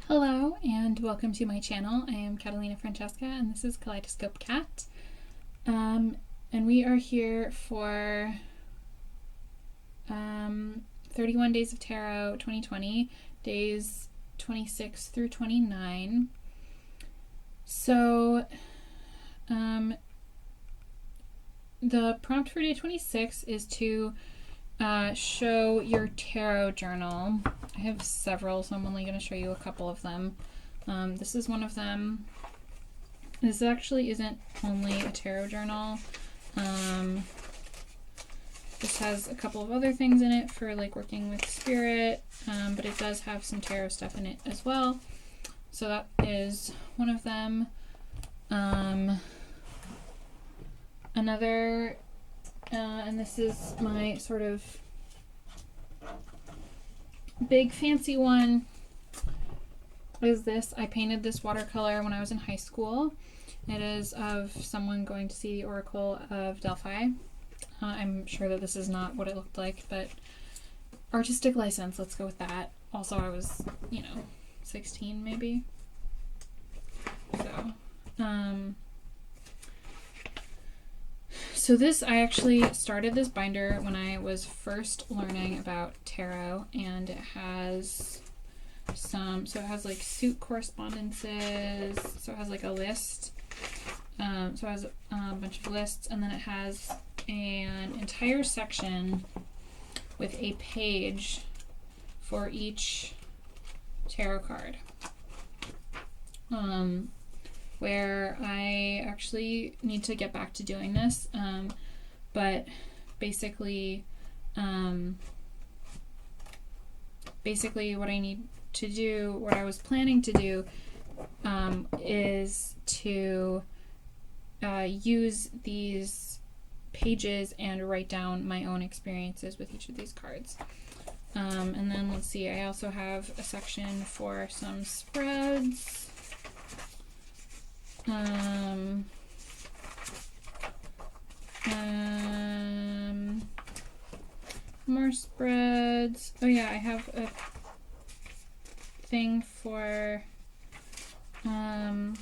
Hello and welcome to my channel. I am Catalina Francesca and this is Kaleidoscope Cat. And we are here for 31 Days of Tarot 2020, days 26 through 29. So the prompt for day 26 is to show your tarot journal. I have several, so I'm only going to show you a couple of them. This is one of them. This actually isn't only a tarot journal. This has a couple of other things in it for like working with spirit, but it does have some tarot stuff in it as well. So that is one of them. Another, and this is my sort of big fancy one, is this. I painted this watercolor when I was in high school. It is of someone going to see the Oracle of Delphi. I'm sure that this is not what it looked like, but artistic license, let's go with that. Also, I was, 16 maybe. So this, I actually started this binder when I was first learning about tarot, and it has so it has like suit correspondences, so it has like a list, so it has a bunch of lists, and then it has an entire section with a page for each tarot card, where I actually need to get back to doing this, but basically what I need to do, what I was planning to do, is to use these pages and write down my own experiences with each of these cards. And then let's see, I also have a section for some spreads. More spreads. Oh yeah, I have a thing for I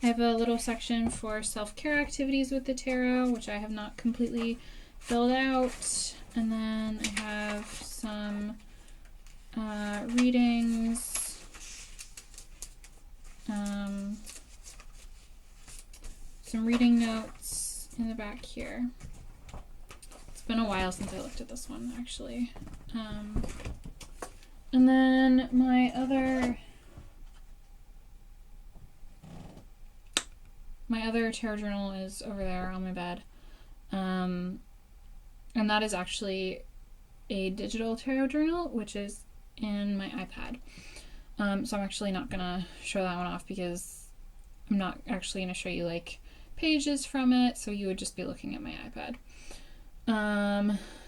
have a little section for self-care activities with the tarot, which I have not completely filled out. And then I have some readings. Some reading notes in the back here. It's been a while since I looked at this one, actually. And then my other tarot journal is over there on my bed. And that is actually a digital tarot journal, which is in my iPad. So I'm actually not gonna show that one off because I'm not actually gonna show you like pages from it, so you would just be looking at my iPad.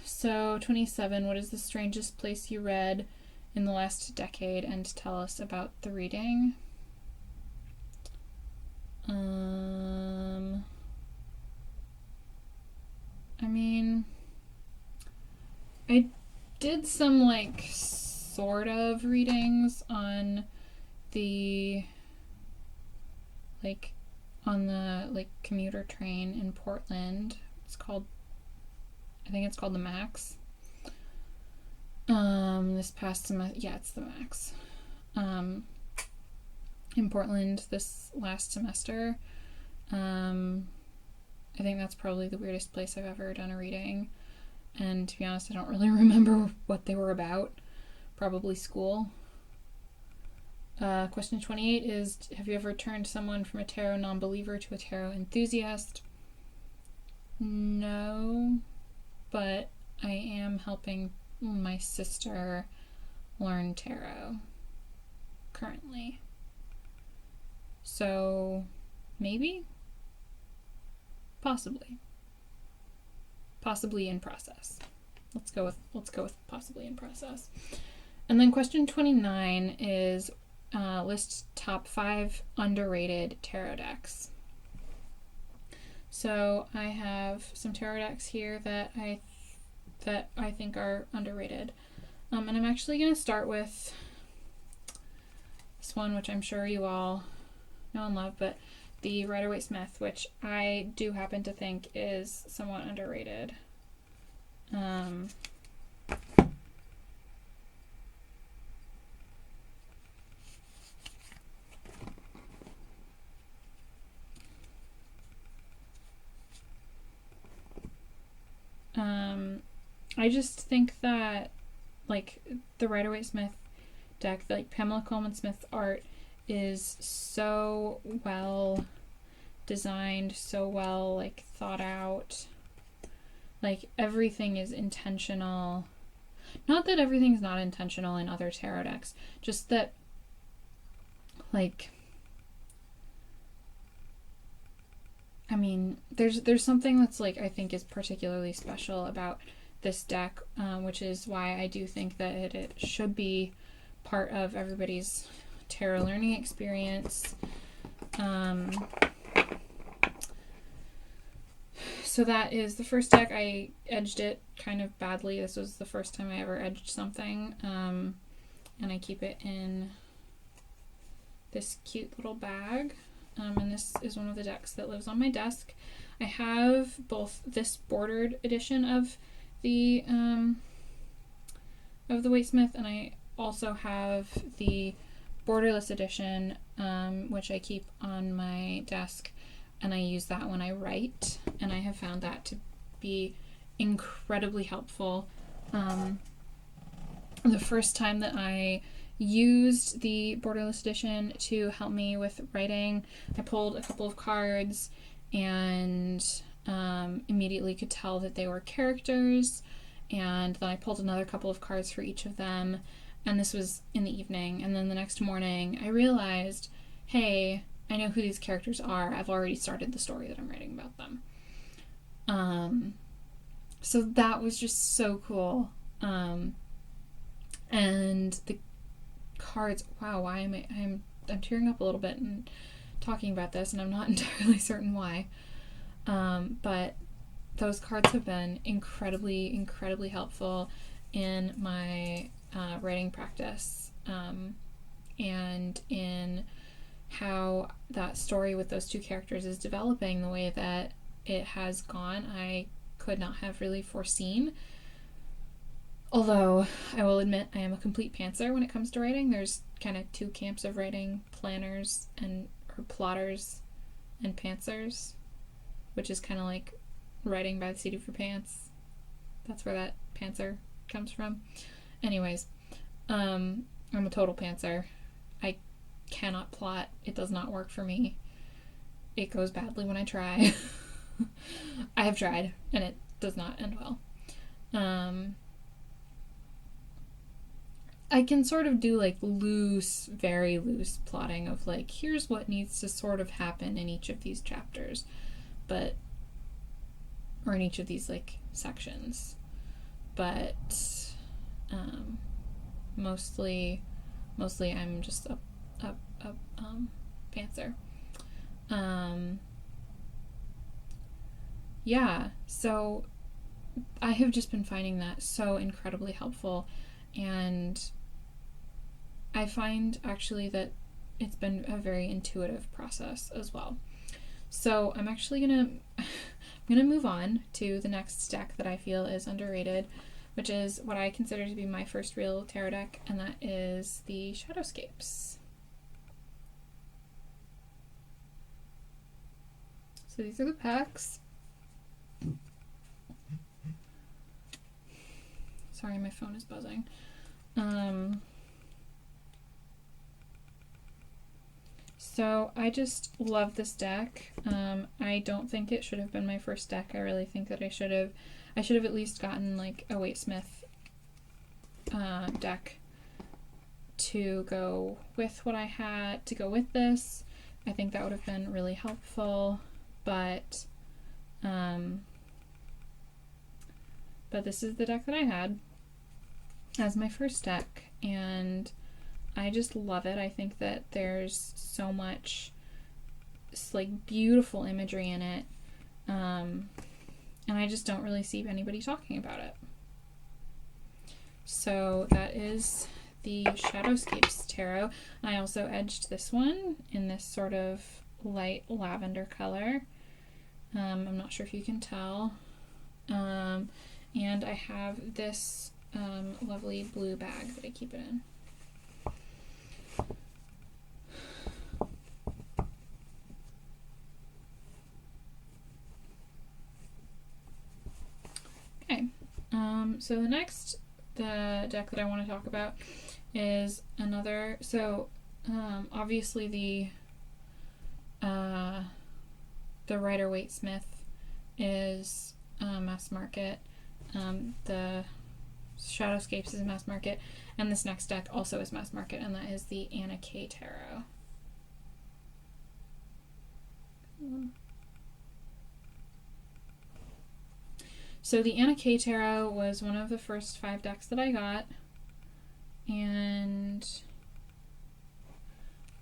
So 27, what is the strangest place you read in the last decade, and tell us about the reading? I mean, I did some like sort of readings on the commuter train in Portland. I think it's called the Max. This past semester, yeah, it's the Max. In Portland this last semester. I think that's probably the weirdest place I've ever done a reading. And to be honest, I don't really remember what they were about. Probably school. Question 28 is, have you ever turned someone from a tarot non-believer to a tarot enthusiast? No, but I am helping my sister learn tarot currently. So maybe? Possibly in process. Let's go with possibly in process. And then question 29 is list top 5 underrated tarot decks. So I have some tarot decks here that I think are underrated. And I'm actually going to start with next one, which I'm sure you all know and love, but the Rider-Waite-Smith, which I do happen to think is somewhat underrated. I just think that, like, the Rider-Waite-Smith deck, like Pamela Coleman Smith's art is so well designed, so well, like, thought out. Like, everything is intentional. Not that everything's not intentional in other tarot decks, just that, like, I mean, there's something that's, like, I think is particularly special about this deck, which is why I do think that it should be part of everybody's tarot learning experience. So that is the first deck. I edged it kind of badly. This was the first time I ever edged something, and I keep it in this cute little bag. And this is one of the decks that lives on my desk. I have both this bordered edition of the Waite-Smith, and I also have the borderless edition, which I keep on my desk, and I use that when I write, and I have found that to be incredibly helpful. The first time that I used the borderless edition to help me with writing, I pulled a couple of cards and immediately could tell that they were characters, and then I pulled another couple of cards for each of them, and this was in the evening, and then the next morning I realized, hey, I know who these characters are. I've already started the story that I'm writing about them. So that was just so cool. And the cards, wow, why am I'm tearing up a little bit and talking about this, and I'm not entirely certain why. But those cards have been incredibly helpful in my writing practice, and in how that story with those two characters is developing the way that it has gone. I could not have really foreseen. Although, I will admit, I am a complete pantser when it comes to writing. There's kind of two camps of writing, planners or plotters and pantsers, which is kind of like writing by the seat of your pants. That's where that pantser comes from. Anyways, I'm a total pantser. I cannot plot. It does not work for me. It goes badly when I try. I have tried, and it does not end well. I can sort of do like very loose plotting of like, here's what needs to sort of happen in each of these chapters, or in each of these like sections. But mostly I'm just a pantser. Yeah, so I have just been finding that so incredibly helpful, and I find actually that it's been a very intuitive process as well. So I'm actually gonna move on to the next deck that I feel is underrated, which is what I consider to be my first real tarot deck, and that is the Shadowscapes. So these are the packs. Sorry, my phone is buzzing. So I just love this deck. I don't think it should have been my first deck. I really think that I should have at least gotten like a Waite-Smith deck to go with what I had, to go with this. I think that would have been really helpful, but this is the deck that I had as my first deck, and I just love it. I think that there's so much like beautiful imagery in it, and I just don't really see anybody talking about it. So that is the Shadowscapes Tarot. I also edged this one in this sort of light lavender color. I'm not sure if you can tell. And I have this lovely blue bag that I keep it in. Okay, so the deck that I want to talk about is another, so obviously the Rider-Waite-Smith is mass market, the Shadowscapes is mass market, and this next deck also is mass market, and that is the Anna K Tarot. So the Anna K Tarot was one of the first 5 decks that I got, and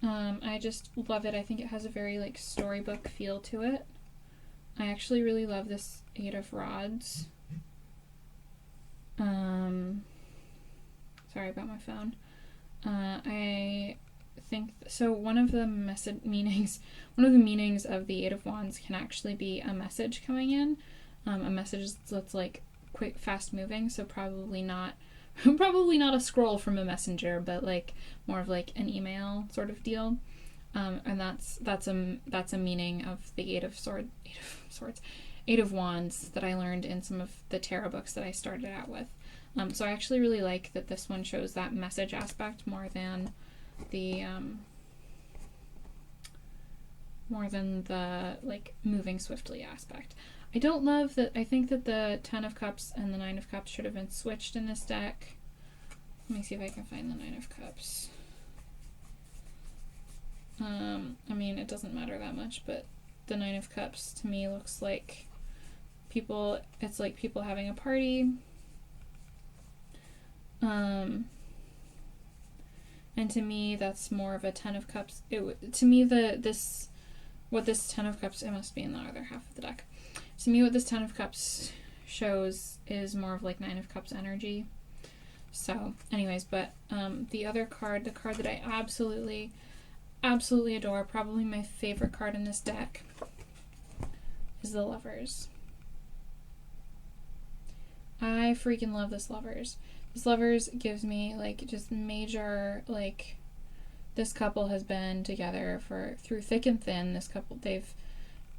I just love it. I think it has a very like storybook feel to it. I actually really love this 8 of Rods. Sorry about my phone. I think so. One of the meanings of the 8 of Wands can actually be a message coming in. A message that's like quick, fast moving, so probably not a scroll from a messenger, but like more of like an email sort of deal. And that's a meaning of the 8 of Wands that I learned in some of the tarot books that I started out with. So I actually really like that this one shows that message aspect more than the like moving swiftly aspect. I don't love that. I think that the 10 of Cups and the 9 of Cups should have been switched in this deck. Let me see if I can find the 9 of Cups. I mean, it doesn't matter that much, but the 9 of Cups to me looks like it's like people having a party. And to me, that's more of a 10 of Cups. To me, what this 10 of Cups, it must be in the other half of the deck. To me, what this 10 of Cups shows is more of like 9 of Cups energy. So, anyways, but the other card, the card that I absolutely adore, probably my favorite card in this deck, is the Lovers. I freaking love this Lovers. This Lovers gives me like just major, like, this couple has been together through thick and thin. This couple, they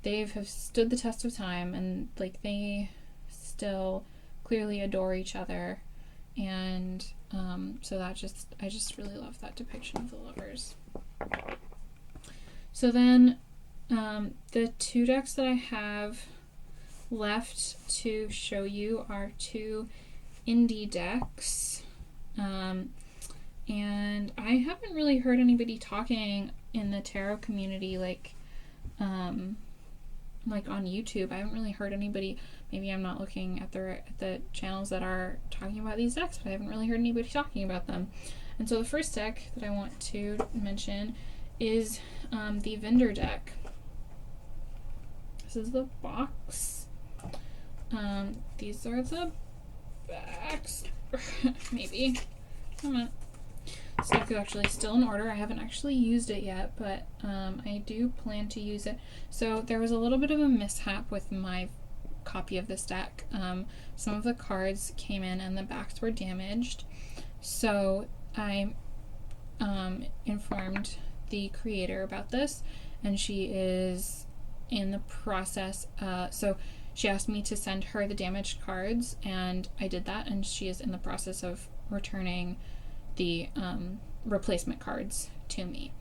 have stood the test of time, and like they still clearly adore each other, and so I just really love that depiction of the Lovers. So then the 2 decks that I have left to show you are 2 indie decks, and I haven't really heard anybody talking in the tarot community like on YouTube. I haven't really heard anybody. Maybe I'm not looking at the channels that are talking about these decks, but I haven't really heard anybody talking about them. And so the first deck that I want to mention is the Vendor deck. This is the box. These are the backs. Maybe. Come on. This deck is actually still in order. I haven't actually used it yet, but I do plan to use it. So there was a little bit of a mishap with my copy of this deck. Some of the cards came in and the backs were damaged. So I informed the creator about this, and she is in the process. So she asked me to send her the damaged cards, and I did that, and she is in the process of returning the replacement cards to me.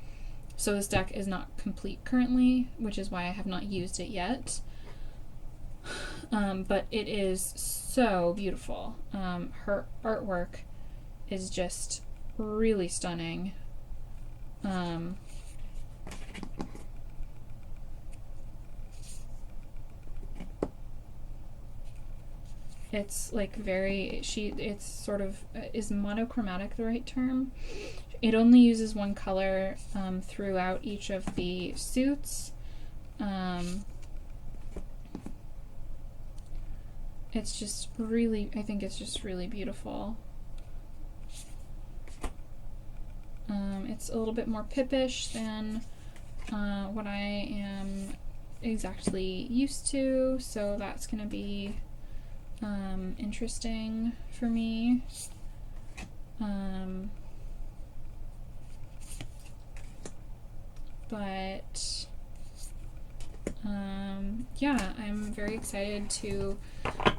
So this deck is not complete currently, which is why I have not used it yet. But it is so beautiful. Her artwork is just really stunning. It's like it's sort of, is monochromatic the right term? It only uses one color throughout each of the suits. It's just really, I think it's just really beautiful. It's a little bit more pippish than what I am exactly used to, so that's going to be interesting for me. But yeah, I'm very excited to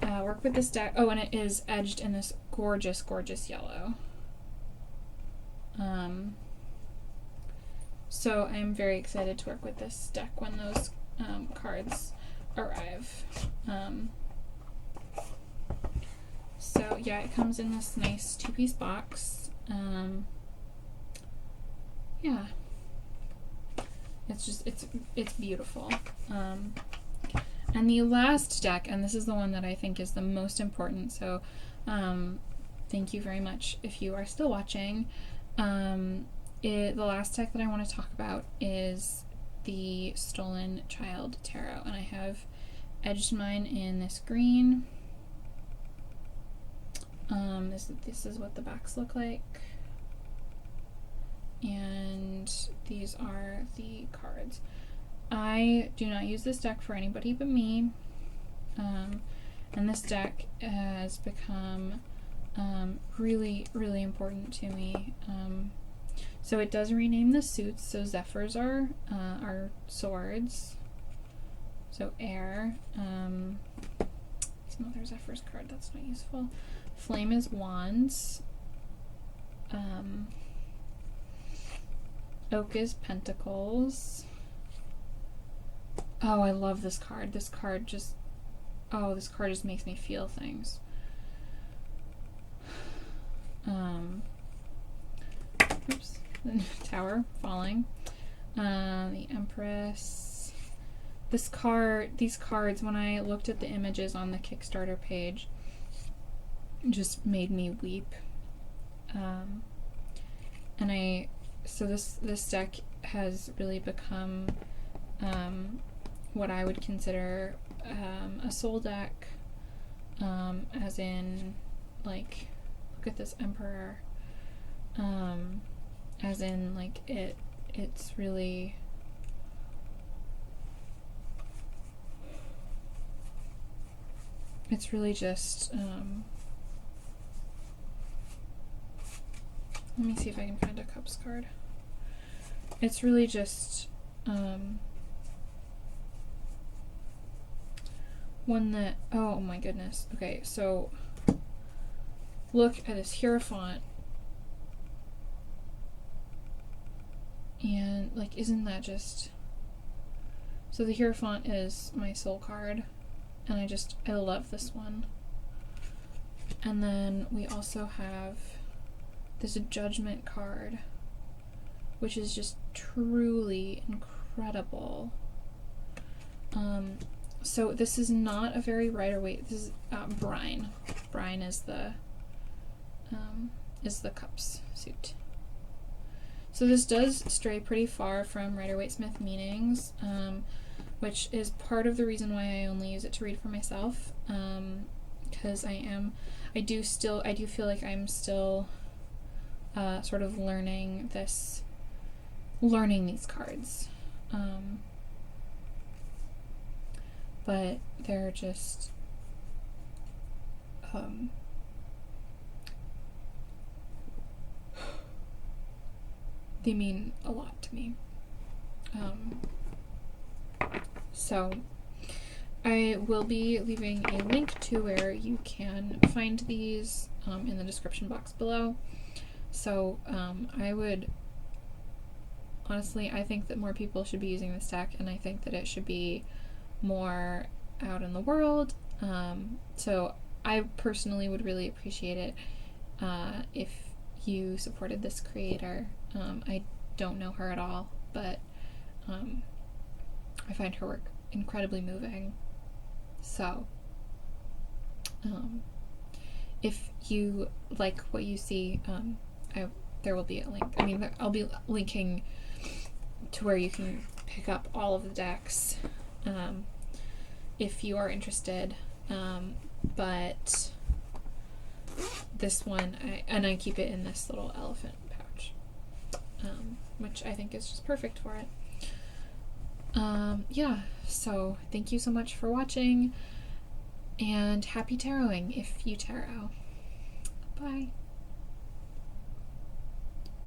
work with this deck. Oh, and it is edged in this gorgeous, gorgeous yellow. So I'm very excited to work with this deck when those cards arrive. So yeah, it comes in this nice 2-piece box. Yeah. It's just, it's beautiful. And the last deck, and this is the one that I think is the most important, so thank you very much if you are still watching. The last deck that I want to talk about is the Stolen Child Tarot, and I have edged mine in this green. This is what the backs look like. And these are the cards. I do not use this deck for anybody but me. And this deck has become really, really important to me. So it does rename the suits. So Zephyrs are swords. So air. Some other Zephyrs card that's not useful. Flame is wands. Oak is pentacles. Oh, I love this card. This card just makes me feel things. Oops. Tower falling. The Empress. These cards, when I looked at the images on the Kickstarter page, just made me weep. So this deck has really become what I would consider a soul deck, as in, like, look at this Emperor, as in, like, it's really just let me see if I can find a Cups card. It's really just one that, oh my goodness. Okay, so look at this Hierophant. And, like, isn't that just... So the Hierophant is my soul card. And I love this one. And then we also have this Judgment card, which is just truly incredible. So this is not a very Rider-Waite. This is Brine. Brine is the Cups suit. So this does stray pretty far from Rider-Waite-Smith meanings, which is part of the reason why I only use it to read for myself. Because I do feel like I'm still sort of learning these cards. But they're just they mean a lot to me. So I will be leaving a link to where you can find these in the description box below. So I would honestly, I think that more people should be using this deck, and I think that it should be more out in the world. So I personally would really appreciate it if you supported this creator. I don't know her at all, but I find her work incredibly moving. So if you like what you see, there will be a link. I mean, I'll be linking to where you can pick up all of the decks if you are interested. But this one, I keep it in this little elephant pouch. which I think is just perfect for it. Yeah, so thank you so much for watching, and happy taroting if you tarot. Bye.